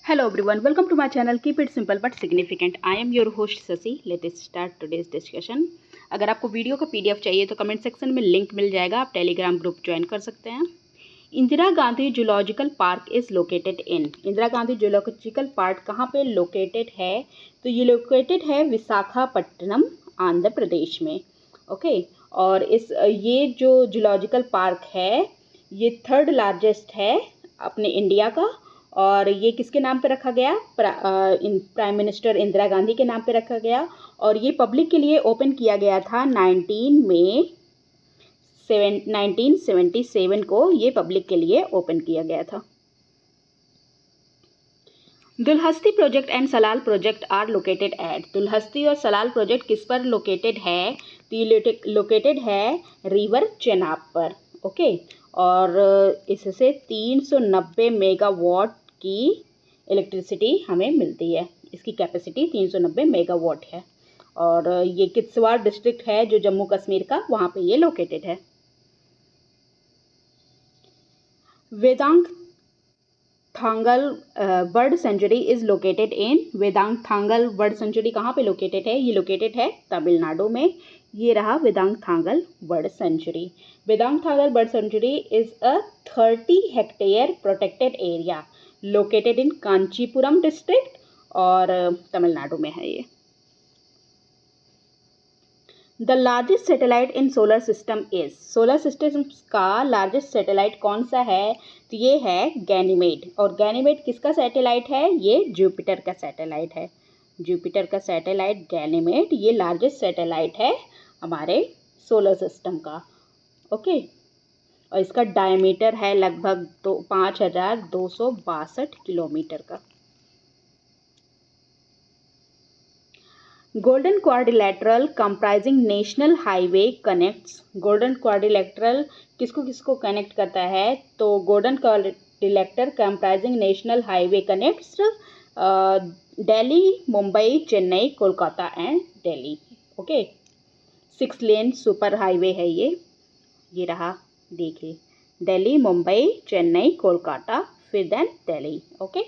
Hello everyone, welcome to my channel. Keep it simple but significant. I am your host Sasi. Let us start today's discussion. अगर आपको video का PDF चाहिए तो comment section में link मिल जाएगा, आप Telegram group join कर सकते हैं। Indira Gandhi zoological park is located in. Indira Gandhi zoological park कहाँ पे लोकेटेड है? तो ये लोकेटेड है विशाखापट्टनम, आंध्र प्रदेश में। ओके, और ये जो जूलॉजिकल पार्क है ये थर्ड लार्जेस्ट है अपने इंडिया का, और ये किसके नाम पे रखा गया? प्राइम मिनिस्टर इंदिरा गांधी के नाम पे रखा गया। और ये पब्लिक के लिए ओपन किया गया था 19 मई 1977 को ये पब्लिक के लिए ओपन किया गया था। Dulhasti project and Salal project are located at. Dulhasti और सलाल प्रोजेक्ट किस पर लोकेटेड है? तो ये लोकेटेड है रिवर चेनाब पर। ओके, और इससे 390 मेगावाट की इलेक्ट्रिसिटी हमें मिलती है। इसकी कैपेसिटी 390 मेगावाट है। और ये किश्तवाड़ डिस्ट्रिक्ट है जो जम्मू कश्मीर का, वहाँ पे ये लोकेटेड है। Vedanthangal bird sanctuary is located in. Vedanthangal bird century कहाँ पे लोकेटेड है? ये लोकेटेड है तमिलनाडु में। ये रहा Vedang थांगल bird sanctuary. Vedanthangal bird sanctuary is a 30 hectare protected area located in Kanchipuram district, और तमिलनाडु में है ये। The largest satellite in solar system is. Solar system का लार्जेस्ट सैटेलाइट कौन सा है? तो ये है गैनीमेड। और गैनीमेड किसका सैटेलाइट है? ये जुपिटर का सैटेलाइट है। जुपिटर का सैटेलाइट गैनीमेड ये लार्जेस्ट सैटेलाइट है हमारे सोलर सिस्टम का। ओके, और इसका डायमीटर है लगभग 5262 किलोमीटर का। Golden quadrilateral comprising national highway connects. Golden quadrilateral किसको किसको कनेक्ट करता है? तो golden quadrilateral comprising national highway connects Delhi, Mumbai, Chennai, Kolkata and Delhi. Okay, 6 lane super highway है ये रहा, देखिए, दिल्ली, मुंबई, चेन्नई, कोलकाता, फिर then Delhi. Okay,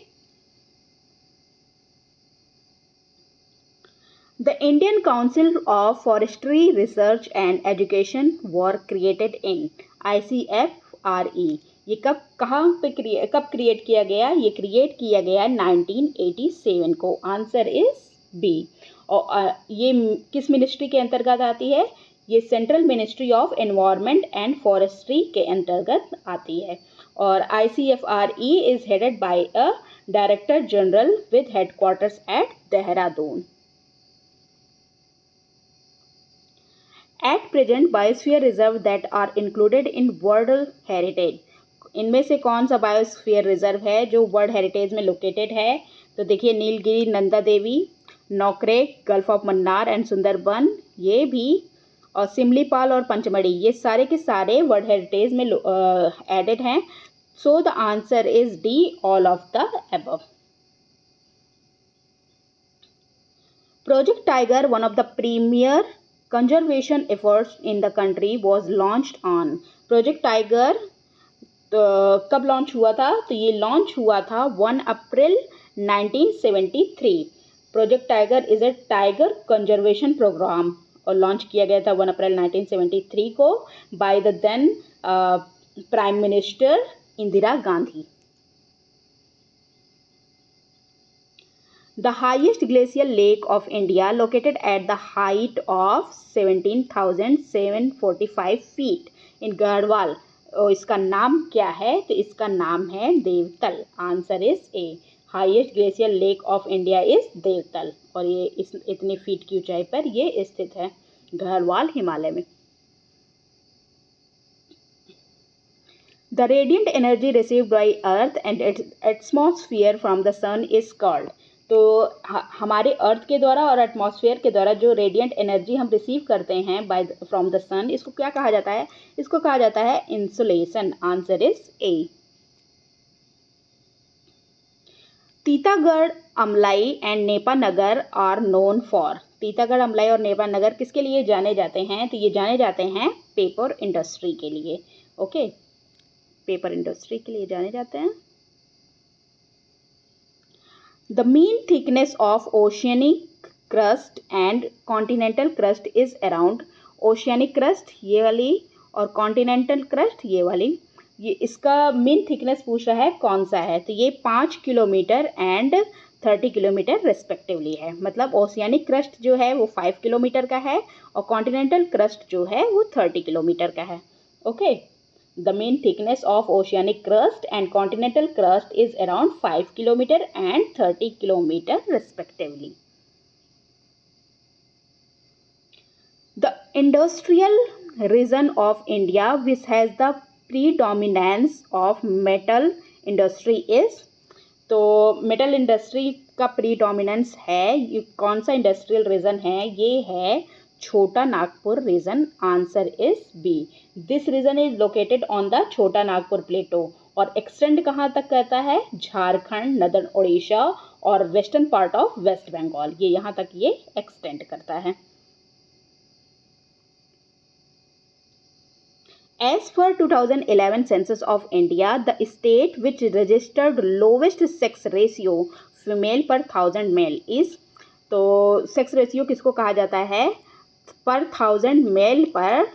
The Indian Council of Forestry Research and Education were created in ICFRE। ये कब क्रिएट किया गया? ये क्रिएट किया गया 1987 को। Answer is B. और ये किस मिनिस्ट्री के अंतर्गत आती है? ये central ministry of environment and forestry के अंतर्गत आती है। और ICFRE is headed by a director general with headquarters at Dehradun. At present, biosphere reserve that are included in World Heritage। इनमें से कौन सा बायोस्फीयर रिजर्व है जो वर्ल्ड हेरिटेज में लोकेटेड है? तो देखिए, Nilgiri, Nanda Devi, Nokrek, gulf of Mannar and Sundarban, ये भी, और सिमलीपाल और पंचमढ़ी, ये सारे के सारे वर्ल्ड हेरिटेज में एडेड हैं। So the answer is D, all of the above. Project tiger, one of the premier conservation efforts in the country, was launched on। Project tiger कब लॉन्च हुआ था? तो ये लॉन्च हुआ था 1 April 1973। Project tiger is a tiger conservation program, और launch किया गया था 1 अप्रैल 1973 को by the then prime minister Indira Gandhi. The highest glacial lake of India located at the height of 17,745 feet in Garhwal। इसका नाम क्या है? तो इसका नाम है Devtal. Answer is A. Highest glacial lake of India is Devtal, और ये इतनी फीट की ऊंचाई पर ये स्थित है, गढ़वाल, हिमालय में। The radiant energy received by Earth and its atmosphere from the sun is called। तो हमारे अर्थ के द्वारा और एटमॉस्फेयर के द्वारा जो रेडिएंट एनर्जी हम रिसीव करते हैं बाय फ्रॉम द सन, इसको क्या कहा जाता है? इसको कहा जाता है insulation. Answer is A. Titagarh, Amlai and Nepanagar are known for. Titagarh, Amlai और नेपानगर किसके लिए जाने जाते हैं? तो ये जाने जाते हैं पेपर इंडस्ट्री के लिए। ओके, पेपर इंडस्ट्री के लिए जाने जाते हैं। The mean thickness of oceanic crust and continental crust is around. Oceanic crust ये वाली और कॉन्टिनेंटल क्रस्ट ये वाली, ये इसका मीन थिकनेस पूछ रहा है कौन सा है, तो ये 5 किलोमीटर एंड 30 किलोमीटर रेस्पेक्टिवली है। मतलब ओशियनिक क्रस्ट जो है वो 5 किलोमीटर का है और कॉन्टिनेंटल क्रस्ट जो है वो 30 किलोमीटर का है। Okay, the mean thickness of oceanic crust and continental crust is around 5 km and 30 km respectively. The industrial region of India which has the predominance of metal industry is, तो metal industry का predominance है, ये कौन सा industrial region है, ये है Chota Nagpur region. Answer is B. This region is located on the Chota Nagpur प्लेटो और एक्सटेंड कहाँ तक करता है, झारखंड, नदर्न उड़ीसा और western part of West Bengal, ये यहाँ तक ये एक्सटेंड करता है। As per 2011 census of India, the state which registered lowest sex ratio female per 1000 male is, तो सेक्स रेशियो किसको कहा जाता है, पर 1000 मेल पर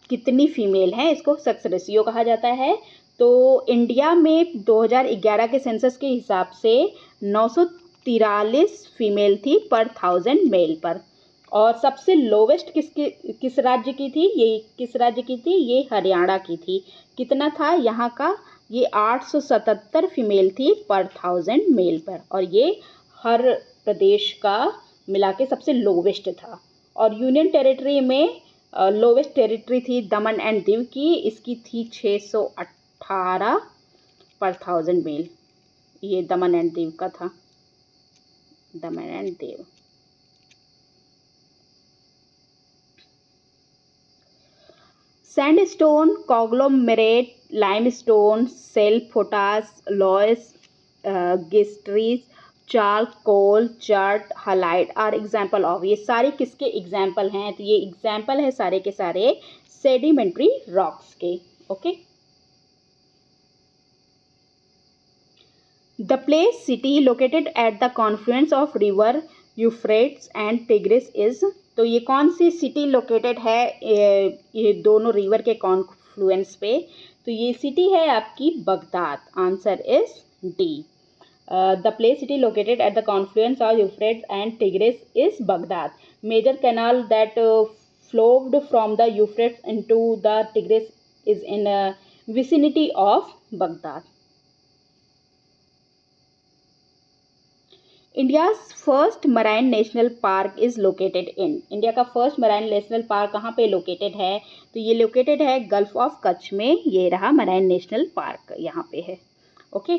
कितनी फीमेल हैं, इसको सेक्स रेशियो कहा जाता है। तो इंडिया में 2011 के सेंसस के हिसाब से 943 फीमेल थी पर 1000 मेल पर, और सबसे लोवेस्ट किस राज्य की थी, ये किस राज्य की थी, ये हरियाणा की थी। कितना था यहाँ का, ये 877 फीमेल थी पर 1000 मेल पर, और ये हर प्रदेश का मिला के सबसे लोवेस्ट था। और यूनियन टेरिटरी में लोवेस्ट टेरिटरी थी दमन एंड दीव की, इसकी थी 618 पर 1000 मेल, ये दमन एंड दीव का था, Daman and Diu. Sandstone, conglomerate, limestone, shale, potash, loess, गिस्ट्रीज, charcoal, chert, halite are example of, ये सारे किसके एग्जाम्पल हैं, तो ये एग्जाम्पल है सारे के सारे सेडिमेंट्री रॉक्स के। Okay, the place city located at the confluence of river Euphrates and Tigris is, तो ये कौन सी सिटी लोकेटेड है ये दोनों रिवर के कॉन्फ्लुएंस पे, तो ये सिटी है आपकी Baghdad. Answer is D. The place city located at the confluence of Euphrates and Tigris is Baghdad. Major canal that flowed from the Euphrates into the Tigris is in vicinity of Baghdad. India's first marine national park is located in, India का first marine national park कहाँ पे located है, तो ये located है gulf of Kutch में, ये रहा मराइन नेशनल पार्क यहाँ पे है। Okay,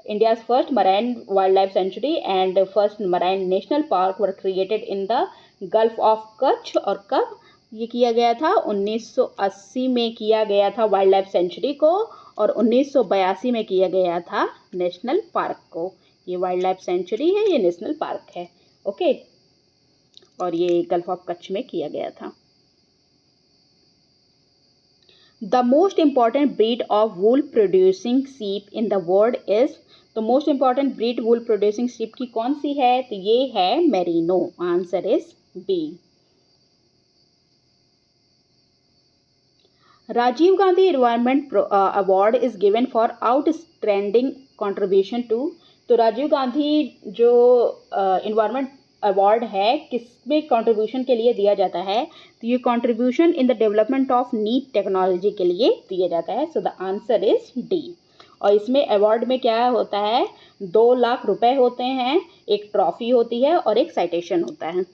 India's first marine wild life sanctuary and first marine national park were created in the gulf of Kutch, और कब ये किया गया था, 1980 में किया गया था वाइल्ड लाइफ सेंचुरी को, और 1982 में किया गया था नेशनल पार्क को। ये वाइल्ड लाइफ सेंचुरी है, ये नेशनल पार्क है। ओके, और ये गल्फ ऑफ कच्छ में किया गया था। The most important breed of wool producing sheep in the world is, तो most important breed wool producing sheep की कौन सी है, तो ये है merino. Answer is B. Rajiv Gandhi environment award is given for outstanding contribution to, तो राजीव गांधी जो एनवायरमेंट अवार्ड है किसमें कंट्रीब्यूशन के लिए दिया जाता है, तो ये contribution in the development of neat technology के लिए दिया जाता है। So the answer is D. और इसमें अवार्ड में क्या होता है, 2 लाख रुपए होते हैं, एक ट्रॉफी होती है और एक साइटेशन होता है।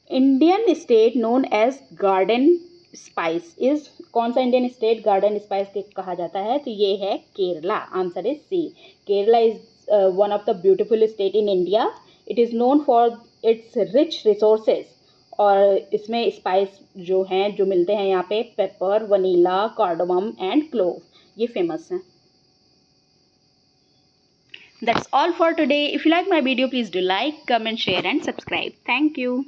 Indian state known as garden spice is, कौन सा इंडियन स्टेट गार्डन स्पाइस के कहा जाता है, तो ये है Kerala. Answer is C. Kerala is one of the beautiful state in India. It is known for its rich resources, और इसमें स्पाइस जो हैं जो मिलते हैं यहाँ पे, paper, vanilla, cardamom and clove, ये फेमस हैं। That's all for today. If you like my video, please do like, comment, share and subscribe. Thank you.